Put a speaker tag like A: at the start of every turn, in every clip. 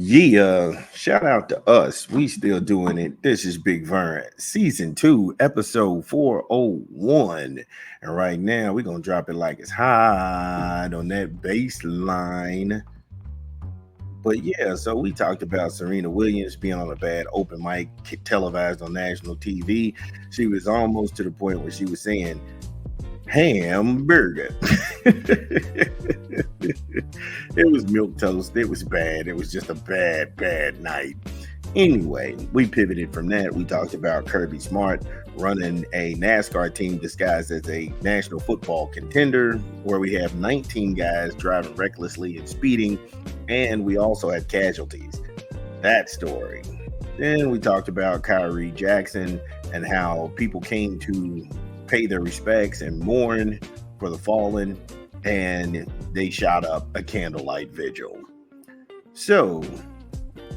A: Yeah, shout out to us. We still doing it. This is Big Vern, season 2, episode 401. And right now, we're going to drop it like it's hot on that bass line. But yeah, so we talked about Serena Williams being on a bad open mic televised on national TV. She was almost to the point where she was saying, hamburger. It was milk toast. It was bad. It was just a bad night. Anyway, we pivoted from that. We talked about Kirby Smart running a NASCAR team disguised as a national football contender, where we have 19 guys driving recklessly and speeding, and we also had casualties. That story. Then we talked about Kyrie Jackson and how people came to pay their respects and mourn for the fallen, and they shot up a candlelight vigil. So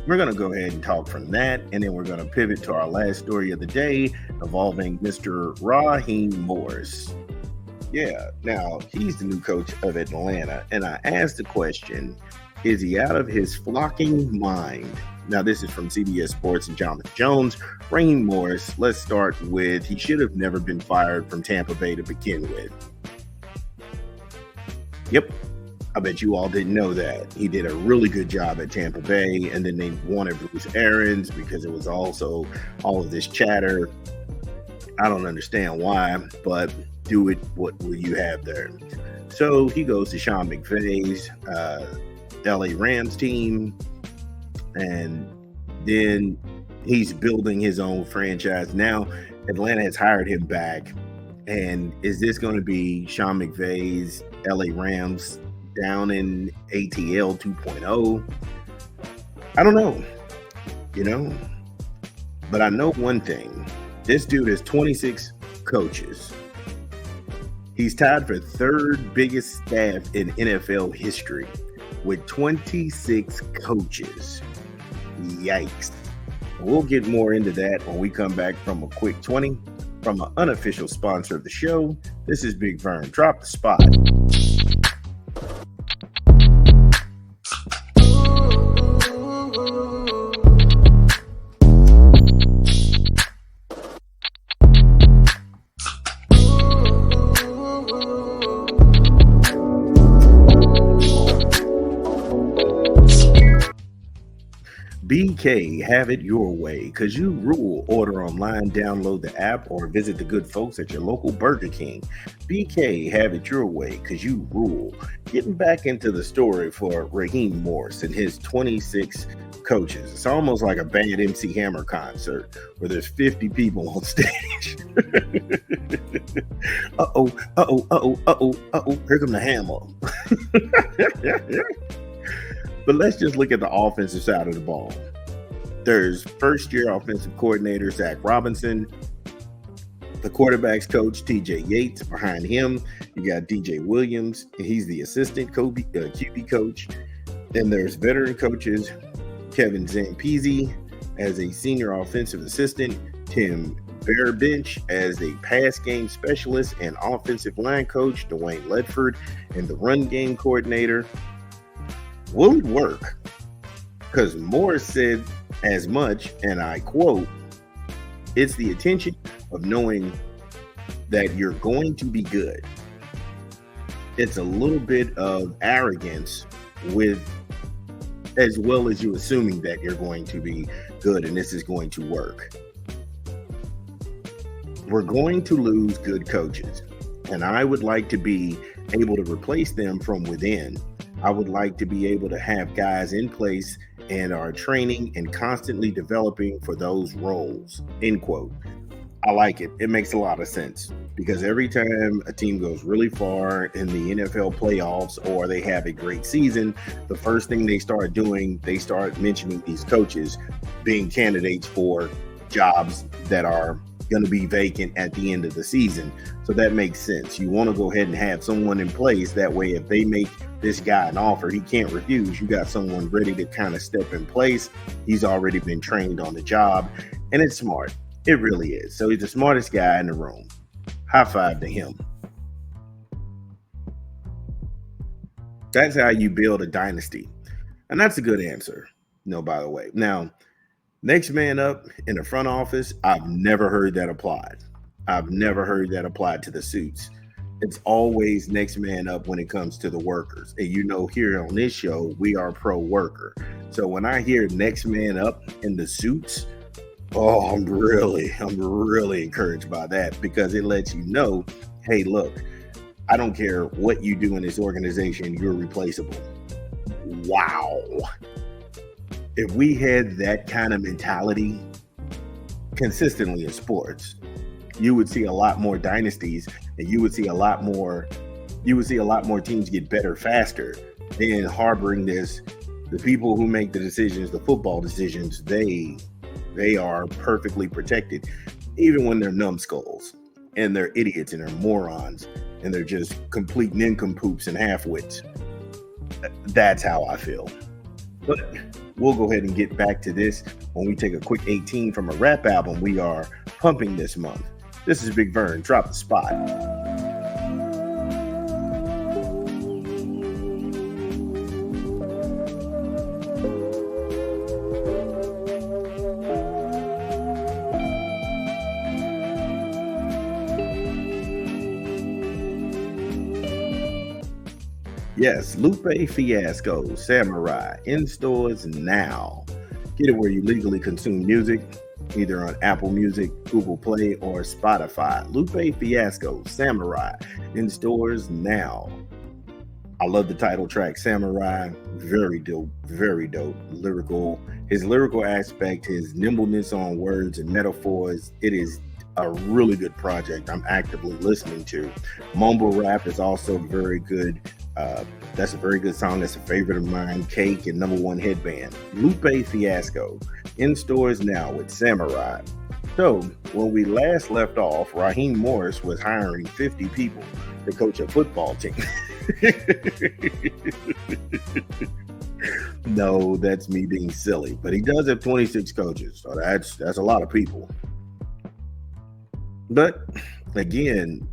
A: we're going to go ahead and talk from that, and then we're going to pivot to our last story of the day involving Mr. Raheem Morris. Yeah, now he's the new coach of Atlanta, and I asked the question, is he out of his flocking mind? Now, this is from CBS Sports and Jonathan Jones. Raheem Morris, let's start with, he should have never been fired from Tampa Bay to begin with. Yep, I bet you all didn't know that. He did a really good job at Tampa Bay, and then they wanted Bruce Arians because it was also all of this chatter. I don't understand why, but do it. What will you have there? So he goes to Sean McVay's LA Rams team, and then he's building his own franchise. Now Atlanta has hired him back, and is this going to be Sean McVay's LA Rams down in ATL 2.0? I don't know, but I know one thing. This dude has 26 coaches. He's tied for third biggest staff in NFL history with 26 coaches. Yikes. We'll get more into that when we come back from a quick 20 from an unofficial sponsor of the show. This is Big Vern. Drop the spot. BK, have it your way, because you rule. Order online, download the app, or visit the good folks at your local Burger King. BK, have it your way, because you rule. Getting back into the story for Raheem Morris and his 26 coaches. It's almost like a bad MC Hammer concert where there's 50 people on stage. Here come the hammer. But let's just look at the offensive side of the ball. There's first-year offensive coordinator Zach Robinson, the quarterback's coach TJ Yates. Behind him, you got DJ Williams. He's the assistant QB coach. Then there's veteran coaches Kevin Zampese as a senior offensive assistant, Tim Bearbench as a pass game specialist and offensive line coach, Dwayne Ledford, and the run game coordinator. Will it work? Because Morris said as much, and I quote, "It's the attention of knowing that you're going to be good. It's a little bit of arrogance with, as well as you assuming that you're going to be good and this is going to work. We're going to lose good coaches, and I would like to be able to replace them from within. I would like to be able to have guys in place and are training and constantly developing for those roles," end quote. I like it. It makes a lot of sense because every time a team goes really far in the NFL playoffs or they have a great season, the first thing they start doing, they start mentioning these coaches being candidates for jobs that are going to be vacant at the end of the season. So that makes sense. You want to go ahead and have someone in place. That way, if they make this guy an offer he can't refuse, you got someone ready to kind of step in place. He's already been trained on the job, and it's smart. It really is. So he's the smartest guy in the room. High five to him. That's how you build a dynasty. And that's a good answer. No, by the way. Now, next man up in the front office, I've never heard that applied. I've never heard that applied to the suits. It's always next man up when it comes to the workers. And here on this show, we are pro worker. So when I hear next man up in the suits, oh, I'm really encouraged by that because it lets you know, hey, look, I don't care what you do in this organization, you're replaceable. Wow. If we had that kind of mentality consistently in sports, you would see a lot more dynasties and you would see a lot more teams get better faster than harboring this. The people who make the decisions, the football decisions, they are perfectly protected, even when they're numbskulls and they're idiots and they're morons and they're just complete nincompoops and half-wits. That's how I feel. But we'll go ahead and get back to this when we take a quick 18 from a rap album we are pumping this month. This is Big Vern. Drop the spot. Yes, Lupe Fiasco, Samurai, in stores now. Get it where you legally consume music, either on Apple Music, Google Play, or Spotify. Lupe Fiasco, Samurai, in stores now. I love the title track, Samurai. Very dope, very dope. His lyrical aspect, his nimbleness on words and metaphors. It is a really good project I'm actively listening to. Mumble rap is also very good. That's a very good song. That's a favorite of mine. Cake and Number One Headband. Lupe Fiasco, in stores now with Samurai. So, when we last left off, Raheem Morris was hiring 50 people to coach a football team. No, that's me being silly. But he does have 26 coaches, so that's a lot of people. But again,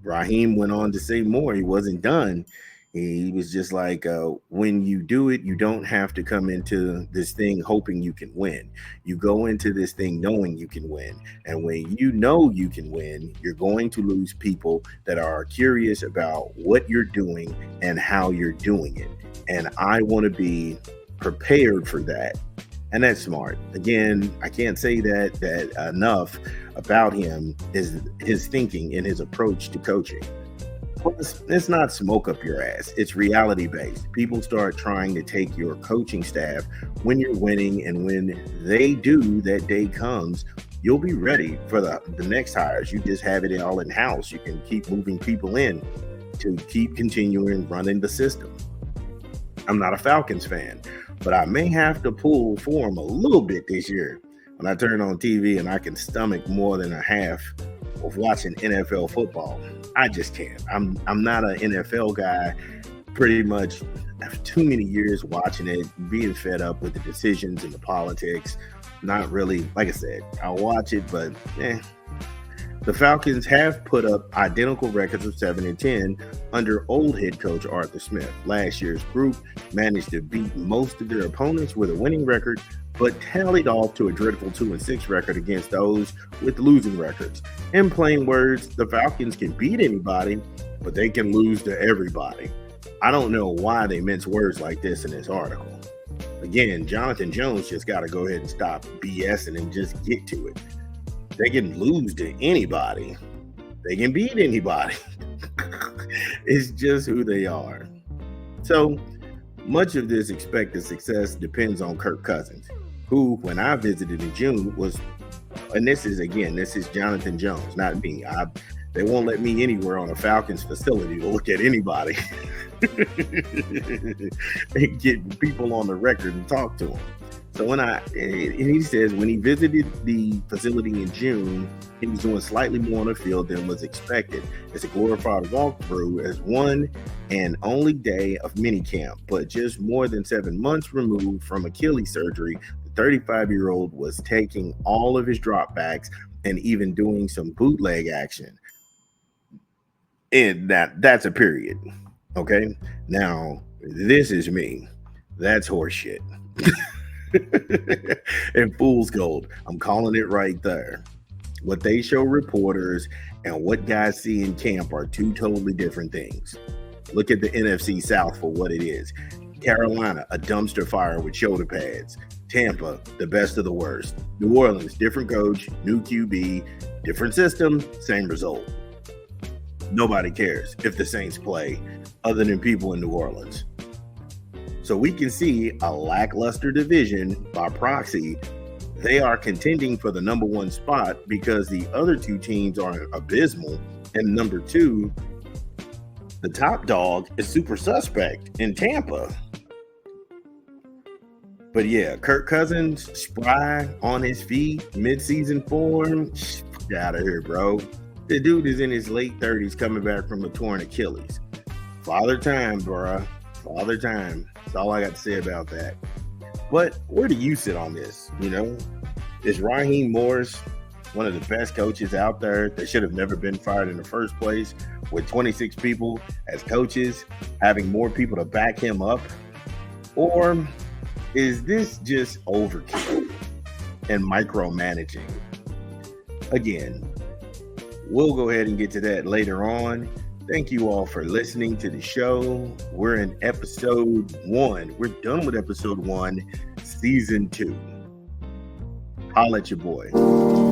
A: Raheem went on to say more. He wasn't done. He was just like, when you do it, you don't have to come into this thing hoping you can win. You go into this thing knowing you can win. And when you know you can win, you're going to lose people that are curious about what you're doing and how you're doing it. And I want to be prepared for that. And that's smart. Again, I can't say that enough about him is his thinking and his approach to coaching. Plus, it's not smoke up your ass. It's reality based. People start trying to take your coaching staff when you're winning, and when they do, that day comes, you'll be ready for the next hires. You just have it all in house. You can keep moving people in to keep continuing running the system. I'm not a Falcons fan, but I may have to pull for them a little bit this year when I turn on TV and I can stomach more than a half of watching NFL football. I just can't. I'm not an NFL guy. Pretty much after too many years watching it, being fed up with the decisions and the politics. Not really, like I said, I'll watch it, but The Falcons have put up identical records of 7-10 under old head coach Arthur Smith. Last year's group managed to beat most of their opponents with a winning record, but tallied off to a dreadful 2-6 record against those with losing records. In plain words, the Falcons can beat anybody, but they can lose to everybody. I don't know why they mince words like this in this article. Again, Jonathan Jones just got to go ahead and stop BSing and just get to it. They can lose to anybody. They can beat anybody. It's just who they are. So much of this expected success depends on Kirk Cousins, who, when I visited in June, was, and this is Jonathan Jones, not me. They won't let me anywhere on a Falcons facility to look at anybody and get people on the record and talk to them. So he says when he visited the facility in June, he was doing slightly more on the field than was expected. It's a glorified walkthrough as one and only day of minicamp, but just more than 7 months removed from Achilles surgery, the 35-year-old was taking all of his dropbacks and even doing some bootleg action. And that's a period. Okay. Now, this is me. That's horseshit. and fool's gold. I'm calling it right there. What they show reporters and what guys see in camp are two totally different things. Look at the NFC South for what it is. Carolina, a dumpster fire with shoulder pads. Tampa, the best of the worst. New Orleans, different coach, new QB, different system, same result. Nobody cares if the Saints play other than people in New Orleans. So we can see a lackluster division by proxy. They are contending for the number one spot because the other two teams are abysmal. And number two, the top dog is super suspect in Tampa. But yeah, Kirk Cousins, spry on his feet, midseason form. Get out of here, bro. The dude is in his late 30s coming back from a torn Achilles. Father time, bro. Father time. That's all I got to say about that. But where do you sit on this? You know, is Raheem Morris one of the best coaches out there that should have never been fired in the first place, with 26 people as coaches, having more people to back him up? Or is this just overkill and micromanaging? Again, we'll go ahead and get to that later on. Thank you all for listening to the show. We're in episode 1. We're done with episode 1, season 2. Holla at your boy.